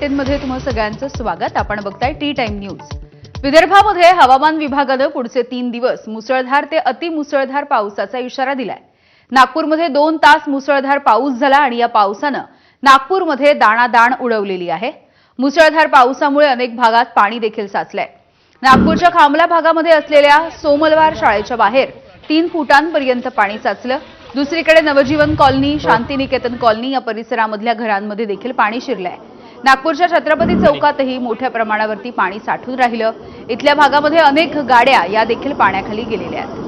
बुलेटिनमध्ये तुम्हा सगळ्यांचं स्वागत। आपण बघताय टी टाइम न्यूज। विदर्भामध्ये हवामान विभागाने पुढचे 3 दिवस मुसळधार ते अतिमुसळधार पावसाचा इशारा दिलाय। नागपूरमध्ये 2 तास मुसळधार पाऊस झाला आणि या पावसाने नागपूरमध्ये दाणादाण उडवलेली आहे। मुसळधार पावसामुळे अनेक भागात पाणी देखील साचलंय। नागपूरच्या खामला भागामध्ये असलेल्या सोमलवार शाळेच्या बाहेर 3 फुटांपर्यंत पाणी साचलं। दुसरीकडे नवजीवन कॉलनी, शांतिनिकेतन कॉलनी या परिसरामधल्या घरांमध्ये देखील पाणी शिरलंय। नागपूरच्या छत्रपती चौकातही मोठ्या प्रमाणावरती पाणी साठून राहिलं। इथल्या भागामध्ये अनेक गाड्या या देखील पाण्याखाली गेलेल्या आहेत।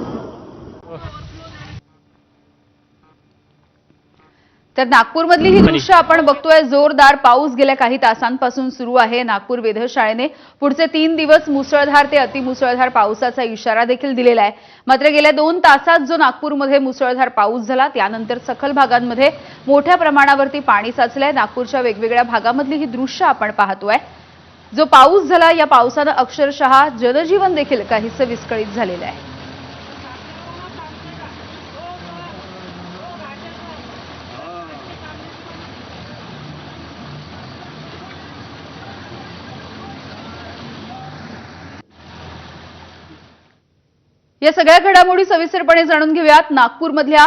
तर नागपूरमधली ही दृश्य आपण बघतोय। जोरदार पाऊस गेल्या काही तासांपासून सुरू आहे। नागपूर वेधशाळेने पुढचे 3 दिवस मुसळधार ते अतिमुसळधार पावसाचा इशारा देखील दिलेला आहे। मात्र गेल्या 2 तासात जो नागपूरमध्ये मुसळधार पाऊस झाला त्यानंतर सखल भागांमध्ये मोठ्या प्रमाणावरती पाणी साचलंय। नागपूरच्या वेगवेगळ्या भागामधली ही दृश्य आपण पाहतोय। जो पाऊस झाला या पावसाने अक्षरशः जनजीवन देखील काहीसं विस्कळीत झालेलं आहे। या सगळ्या घडामोडी सविस्तरपणे जाणून घेऊयात। नागपूरमधल्या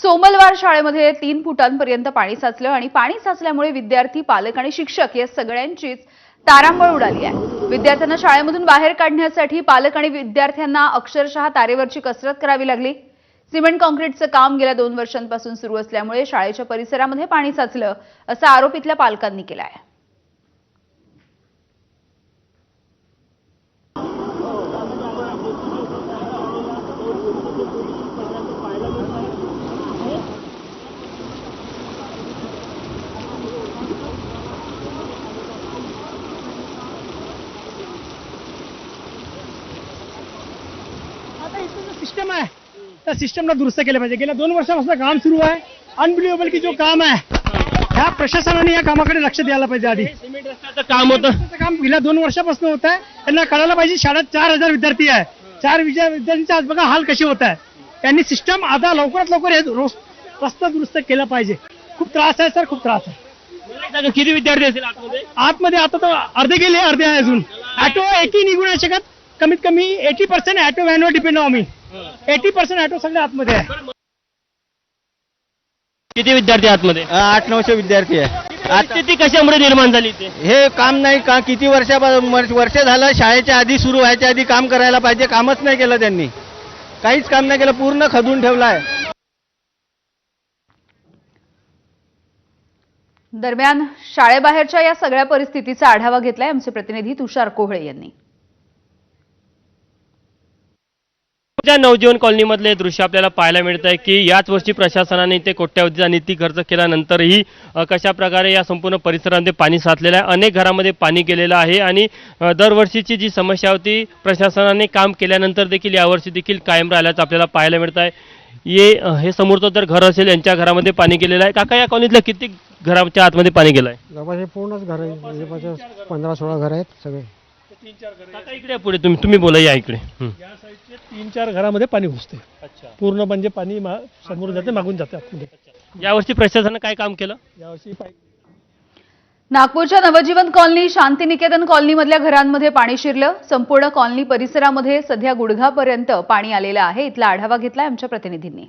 सोमलवार शाळेमध्ये 3 फुटांपर्यंत पाणी साचलं आणि पाणी साचल्यामुळे विद्यार्थी, पालक आणि शिक्षक या सगळ्यांचीच तारांबळ उडाली आहे। विद्यार्थ्यांना शाळेमधून बाहेर काढण्यासाठी पालक आणि विद्यार्थ्यांना अक्षरशः तारेवरची कसरत करावी लागली। सिमेंट काँक्रीटचं काम गेल्या 2 वर्षांपासून सुरू असल्यामुळे शाळेच्या परिसरामध्ये पाणी साचलं असा आरोप इथल्या पालकांनी केला आहे। सिस्टम आहे त्या सिस्टमला दुरुस्त केलं पाहिजे। गेल्या 2 वर्षापासून काम सुरू आहे। अनबिलिव्हेबल की जो काम आहे ह्या प्रशासनाने या कामाकडे लक्ष द्यायला पाहिजे। आधी सिमेंट रस्त्याचं काम होतं, काम गेल्या 2 वर्षापासून होत आहे। त्यांना कळायला पाहिजे शाळेत 4000 विद्यार्थी आहे। 4 विद्यार्थ्यांचे आज बघा हाल कसे होत आहे। त्यांनी सिस्टम आता लवकरात लवकर हे रस्ता दुरुस्त केला पाहिजे। खूप त्रास आहे सर, खूप त्रास आहे। किती विद्यार्थी असतील आतमध्ये आता तर अर्धे गेले, अर्धे आहे अजून। ऑटो एकही निघू नाही शकत। कमीत कमी 80% ऑटो व्हॅनवर डिपेंड आहोत आम्ही। 80% ऑटो सगळे आतमध्ये आहे। किती विद्यार्थी आतमध्ये? 800-900 विद्यार्थी आहे। स्थिती कशामुळे निर्माण झाली ते? हे काम नाही का किती वर्ष झालं शाळेच्या आधी सुरू व्हायच्या आधी काम करायला पाहिजे। कामच नाही केलं त्यांनी, काहीच काम नाही केलं, पूर्ण खदून ठेवलं आहे। दरम्यान शाळेबाहेरच्या या सगळ्या परिस्थितीचा आढावा घेतलाय आमचे प्रतिनिधी तुषार कोहळे यांनी। नवजीवन कॉलनीमधले दृश्य आपल्याला पाहायला मिळत आहे की याच वर्षी प्रशासनाने ते कोट्यावधीचा निधी खर्च केल्यानंतरही कशा प्रकारे या संपूर्ण परिसरामध्ये पाणी साचलेलं आहे। अनेक घरामध्ये पाणी गेलेलं आहे आणि दरवर्षीची जी समस्या होती प्रशासनाने काम केल्यानंतर देखील यावर्षी देखील कायम राहिल्याचं आपल्याला पाहायला मिळत आहे। हे समोरचं तर घर असेल, यांच्या घरामध्ये पाणी गेलेलं आहे। काका, या कॉलनीतल्या किती घराच्या आतमध्ये पाणी गेलं आहे? जवळपास पूर्णच घर आहे, 15-16 घर आहेत सगळे। काका इकडे पुढे तुम्ही बोला, या इकडे। या साईडचे 3-4 घरामध्ये पाणी घुसते। पूर्ण म्हणजे पाणी समोर जाते, मागून जाते आतमध्ये। यावर्षी प्रशासनाने काय काम केलं? यावर्षी नागपूरच्या नवजीवन कॉलनी, शांतिनिकेतन कॉलनीमधल्या घरांमध्ये पाणी शिरलं। संपूर्ण कॉलनी परिसरामध्ये सध्या गुडघापर्यंत पाणी आलेलं आहे। इथला आढावा घेतलाय आमच्या प्रतिनिधींनी।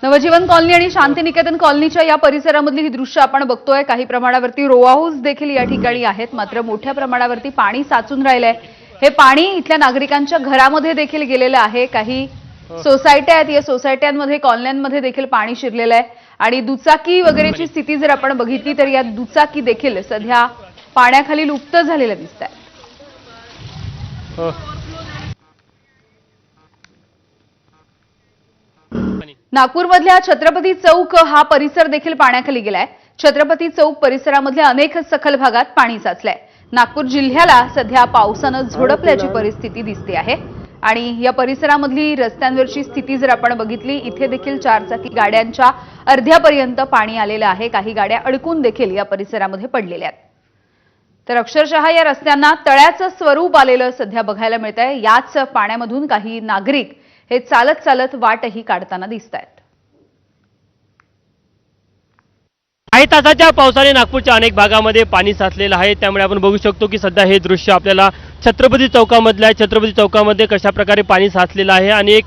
नवजीवन कॉलनी आणि शांतिनिकेतन कॉलनीच्या या परिसरामधली ही दृश्य आपण बघतोय। काही प्रमाणावरती रो हाऊस देखील या ठिकाणी आहेत, मात्र मोठ्या प्रमाणावरती पाणी साचून राहिलंय। हे पाणी इथल्या नागरिकांच्या घरामध्ये देखील गेलेलं आहे। काही सोसायट्या आहेत, या सोसायट्यांमध्ये, कॉलन्यांमध्ये देखील पाणी शिरलेलं आहे आणि दुचाकी वगैरेची स्थिती जर आपण बघितली तर या दुचाकी देखील सध्या पाण्याखाली लुप्त झालेल्या दिसत आहेत। नागपूरमधल्या छत्रपती चौक हा परिसर देखील पाण्याखाली गेलाय। छत्रपती चौक परिसरामधल्या अनेक सखल भागात पाणी साचलंय। नागपूर जिल्ह्याला सध्या पावसानं झोडपल्याची परिस्थिती दिसते आहे आणि या परिसरामधली रस्त्यांवरची स्थिती जर आपण बघितली, इथे देखील 4 चाकी गाड्यांच्या अर्ध्यापर्यंत पाणी आलेलं आहे। काही गाड्या अडकून देखील या परिसरामध्ये पडलेल्या आहेत। तर अक्षरशः या रस्त्यांना तळ्याचं स्वरूप आलेलं सध्या बघायला मिळतंय। याच पाण्यामधून काही नागरिक हे चालत चालत वाटही काढताना दिसत आहेत. काही तासाच्या पावसाने नागपूरच्या अनेक भागामध्ये पाणी साचलेलं आहे. त्यामुळे आपण बघू शकतो की सध्या हे दृश्य आपल्याला छत्रपती चौकामधलं आहे. छत्रपती चौकामध्ये कशा प्रकारे पाणी साचलेलं आहे आणि एक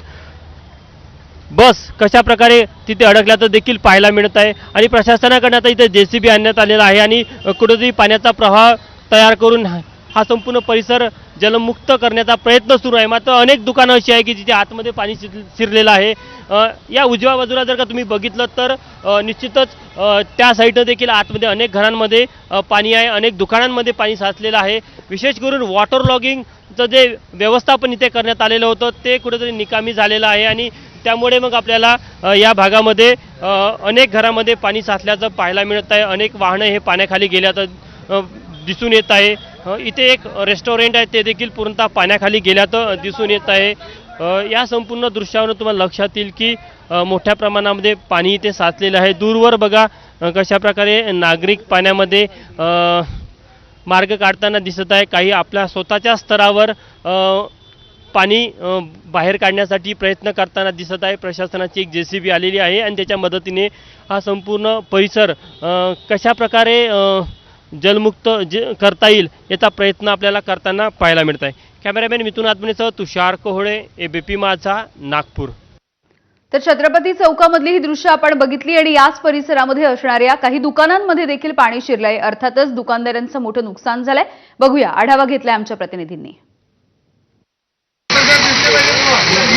बस कशा प्रकारे तिथे अडकल्याचं देखील पाहायला मिळत आहे. आणि प्रशासनाकडून आता इथे JCB आणण्यात आलेला आहे आणि कुठेतरी पाण्याचा प्रवाह तयार करून हा संपूर्ण परिसर जलमुक्त करण्याचा प्रयत्न सुरू आहे. मात्र अनेक दुकानं अशी आहे की जिथे आतमध्ये पाणी शिरलेलं आहे. या उजव्या बाजूला जर का तुम्ही बघितलं तर निश्चितच त्या साईडनं देखील आतमध्ये अनेक घरांमध्ये पाणी आहे, अनेक दुकानांमध्ये पाणी साचलेलं आहे. विशेष करून वॉटर लॉगिंगचं जे व्यवस्थापन इथे करण्यात आलेलं होतं ते कुठेतरी निकामी झालेलं आहे आणि त्यामुळे मग आपल्याला या भागामध्ये अनेक घरामध्ये पाणी साचल्याचं पाहायला मिळत आहे. अनेक वाहनं हे पाण्याखाली गेल्याचं दिसून येत आहे. इथे एक रेस्टॉरंट आहे ते देखील पूर्णतः पाण्याखाली गेल्याचं दिसून येत आहे. या संपूर्ण दृश्यावरून तुम्हाला लक्षात येईल की मोठ्या प्रमाणामध्ये पाणी इथे साचलेलं आहे. दूरवर बघा कशा प्रकारे नागरिक पाण्यामध्ये मार्ग काढताना दिसत आहे. काही आपल्या स्वतःच्या स्तरावर पाणी बाहेर काढण्यासाठी प्रयत्न करताना दिसत आहे. प्रशासनाची एक JCB आलेली आहे आणि त्याच्या मदतीने हा संपूर्ण परिसर कशा प्रकारे जलमुक्त करता येईल याचा प्रयत्न आपल्याला करताना पाहायला मिळत आहे. कॅमेरामॅन मिथुन आत्मनेसह तुषार कोहळे, ABP माझा, नागपूर. तर छत्रपती चौकामधली ही दृश्य आपण बघितली आणि याच परिसरामध्ये असणाऱ्या काही दुकानांमध्ये देखील पाणी शिरलंय. अर्थातच दुकानदारांचं मोठं नुकसान झालंय. बघूया, आढावा घेतलाय आमच्या प्रतिनिधींनी.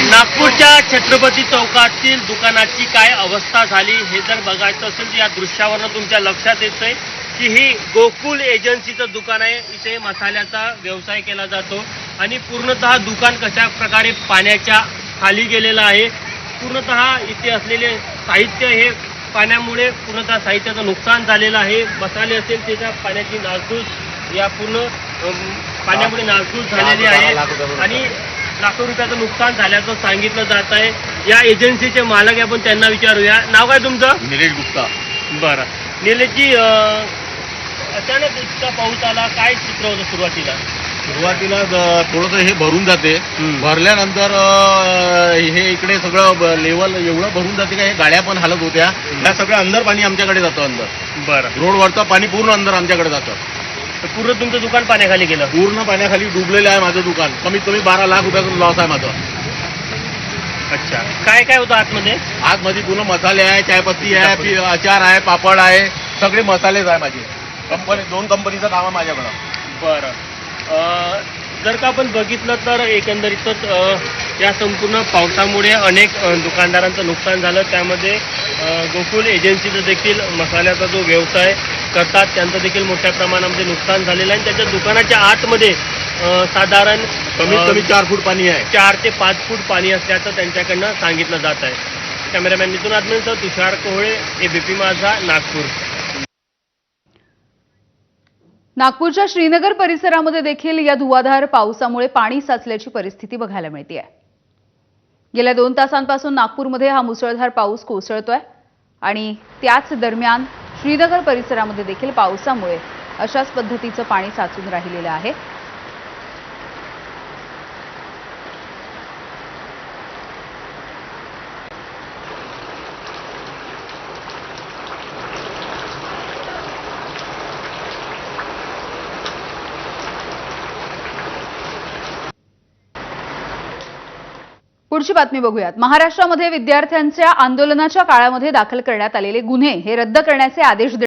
नागपूरच्या छत्रपती चौकातील दुकानाची काय अवस्था झाली हे जर बघायचं असेल तर या दृश्यावरनं तुमच्या लक्षात येतंय की ही गोकुल एजन्सीचं दुकान आहे. इथे मसाल्याचा व्यवसाय केला जातो आणि पूर्णतः दुकान कशा प्रकारे पाण्याच्या खाली गेलेलं आहे. पूर्णतः इथे असलेले साहित्य हे पाण्यामुळे पूर्णतः साहित्याचं नुकसान झालेलं आहे. मसाले असेल त्याच्या पाण्याची नासधूस या पूर्ण पाण्यामुळे नासधूस झालेली आहे आणि लाखो रुपयाचं नुकसान झाल्याचं सांगितलं जात आहे. या एजन्सीचे मालक आहे, आपण त्यांना विचारूया. नाव काय तुमचं? निलेश गुप्ता. बरं निलेशजी, अचानक इतका पाऊस आला, काय चित्र होतं सुरुवातीला? सुरुवातीला थोडंसं हे भरून जाते. भरल्यानंतर हे इकडे सगळं लेवल एवढं भरून जाते का हे गाड्या पण हालत होत्या. ह्या सगळं अंदर पाणी आमच्याकडे जातं. अंदर बरं, रोडवरचं पाणी पूर्ण अंदर आमच्याकडे जातं. तर पूर्ण तुमचं दुकान पाण्याखाली गेलं? पूर्ण पाण्याखाली डुबलेलं आहे माझं दुकान. कमीत कमी 12 लाख रुपयाचं लॉस आहे माझं. अच्छा, काय काय होतं आतमध्ये? आतमध्ये पूर्ण मसाले आहे, चायपत्ती आहे, अचार आहे, पापड आहे, सगळे मसालेच आहे माझे. कंपनी 2 कंपनीचं काम आहे माझ्याकडं. बरं, जर का आपण बघितलं तर एकंदरीतच या संपूर्ण पावसामुळे अनेक दुकानदारांचं नुकसान झालं. त्यामध्ये गोकुल एजन्सीचं देखील मसाल्याचा जो व्यवसाय करतात त्यांचं देखील मोठ्या प्रमाणामध्ये नुकसान झालेलं आहे. त्यांच्या दुकानाच्या आतमध्ये साधारण कमीत कमी 4 फूट पाणी आहे. 4 ते 5 फूट पाणी असल्याचं त्यांच्याकडनं सांगितलं जात आहे. कॅमेरामॅन मिथुन आत्मनेसह तुषार कोहळे, ABP माझा, नागपूर. नागपूरच्या श्रीनगर परिसरामध्ये देखील या धुवाधार पावसामुळे पाणी साचल्याची परिस्थिती बघायला मिळते आहे. गेल्या 2 तासांपासून नागपूरमध्ये हा मुसळधार पाऊस कोसळतोय आणि त्याच दरम्यान श्रीनगर परिसरामध्ये देखील पावसामुळे अशाच पद्धतीचं पाणी साचून राहिलेलं आहे. पुढची बातमी बघूयात. महाराष्ट्रामध्ये विद्यार्थ्यांच्या आंदोलनाच्या काळामध्ये दाखल करण्यात आलेले गुन्हे हे रद्द करण्याचे आदेश